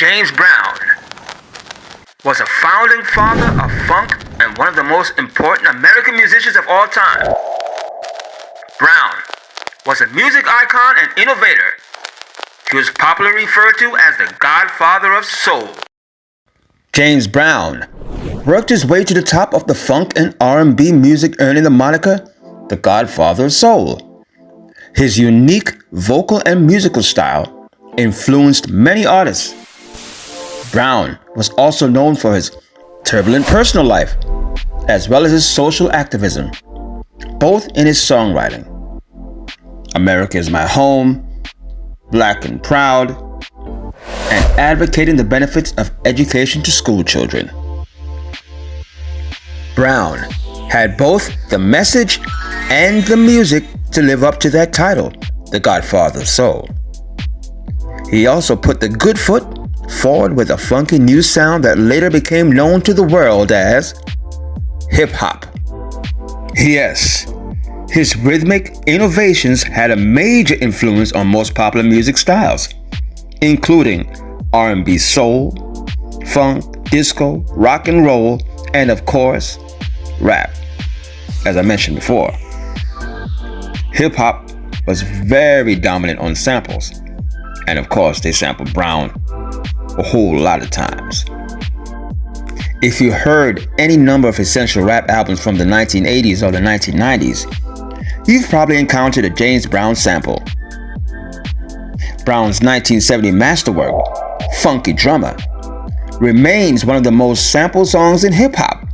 James Brown was a founding father of funk and one of the most important American musicians of all time. Brown was a music icon and innovator. He was popularly referred to as the Godfather of Soul. James Brown worked his way to the top of the funk and R&B music, earning the moniker the Godfather of Soul. His unique vocal and musical style influenced many artists. Brown was also known for his turbulent personal life, as well as his social activism, both in his songwriting. America is My Home, Black and Proud, and advocating the benefits of education to school children. Brown had both the message and the music to live up to that title, the Godfather of Soul. He also put the good foot forward with a funky new sound that later became known to the world as hip-hop. Yes, his rhythmic innovations had a major influence on most popular music styles, including R&B soul, funk, disco, rock and roll, and of course, rap, as I mentioned before. Hip-hop was very dominant on samples, and of course they sampled Brown a whole lot of times. If you heard any number of essential rap albums from the 1980s or the 1990s, you've probably encountered a James Brown sample. Brown's 1970 masterwork, Funky Drummer, remains one of the most sampled songs in hip-hop.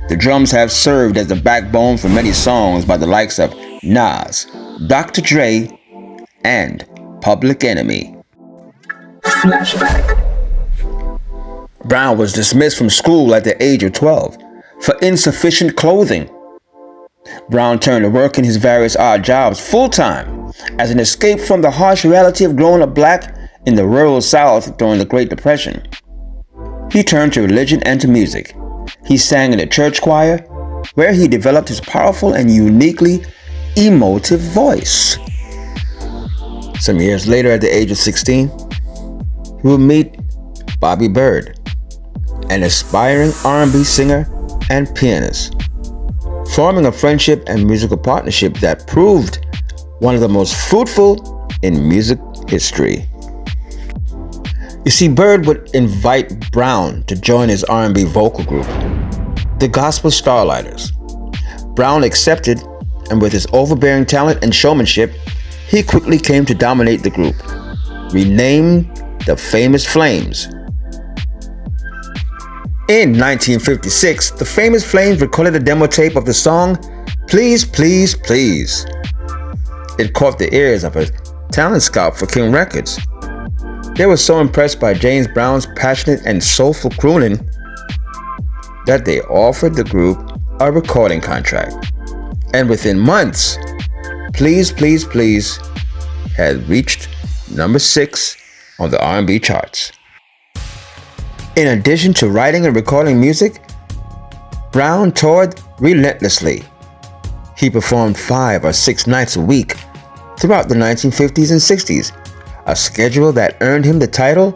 The drums have served as the backbone for many songs by the likes of Nas, Dr. Dre, and Public Enemy. Flashback. Brown was dismissed from school at the age of 12 for insufficient clothing. Brown turned to work in his various odd jobs full-time as an escape from the harsh reality of growing up black in the rural South during the Great Depression. He turned to religion and to music. He sang in a church choir, where he developed his powerful and uniquely emotive voice. Some years later, at the age of 16, he would meet Bobby Byrd, an aspiring R&B singer and pianist, forming a friendship and musical partnership that proved one of the most fruitful in music history. You see, Byrd would invite Brown to join his R&B vocal group, the Gospel Starlighters. Brown accepted, and with his overbearing talent and showmanship, he quickly came to dominate the group, renamed the Famous Flames. In 1956, the Famous Flames recorded a demo tape of the song Please, Please, Please. It caught the ears of a talent scout for King Records. They were so impressed by James Brown's passionate and soulful crooning that they offered the group a recording contract. And within months, Please, Please, Please had reached number 6 on the R&B charts. In addition to writing and recording music, Brown toured relentlessly. He performed 5 or 6 nights a week throughout the 1950s and 60s, a schedule that earned him the title,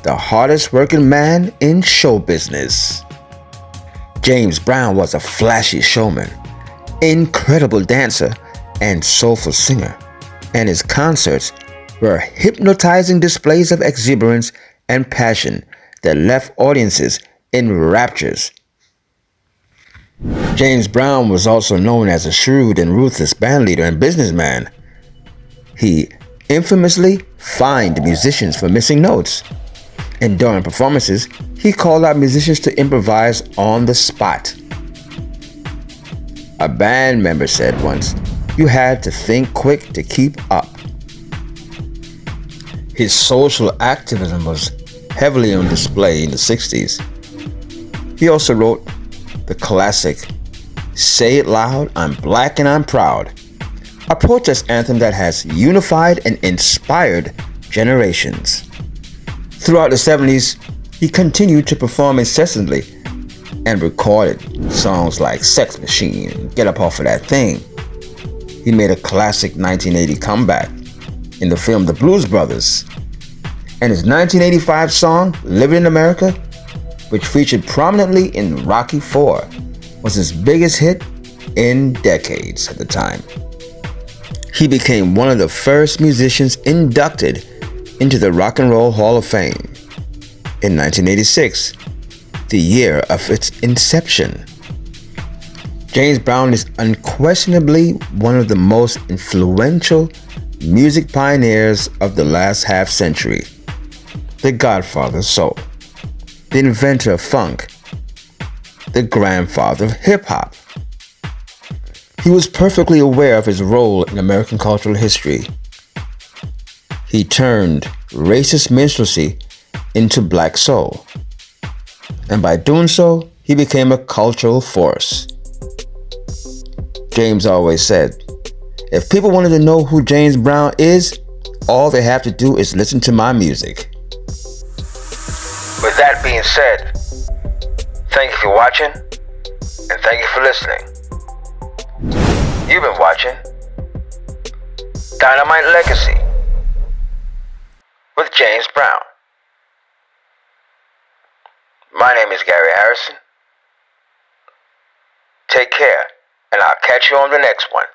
the hardest working man in show business. James Brown was a flashy showman, incredible dancer, and soulful singer, and his concerts were hypnotizing displays of exuberance and passion that left audiences in raptures. James Brown was also known as a shrewd and ruthless bandleader and businessman. He infamously fined musicians for missing notes, and during performances, he called out musicians to improvise on the spot. A band member said once, "You had to think quick to keep up." His social activism was heavily on display in the 60s. He also wrote the classic Say It Loud, I'm Black and I'm Proud, a protest anthem that has unified and inspired generations. Throughout the 70s, he continued to perform incessantly and recorded songs like Sex Machine and Get Up Off of That Thing. He made a classic 1980 comeback in the film The Blues Brothers and his 1985 song, Living in America, which featured prominently in Rocky IV, was his biggest hit in decades at the time. He became one of the first musicians inducted into the Rock and Roll Hall of Fame in 1986, the year of its inception. James Brown is unquestionably one of the most influential music pioneers of the last half century, the godfather of soul, the inventor of funk, the grandfather of hip-hop. He was perfectly aware of his role in American cultural history. He turned racist minstrelsy into black soul, and by doing so, he became a cultural force. James always said, if people wanted to know who James Brown is, all they have to do is listen to my music. With that being said, thank you for watching, and thank you for listening. You've been watching Dynamite Legacy with James Brown. My name is Gary Harrison. Take care, and I'll catch you on the next one.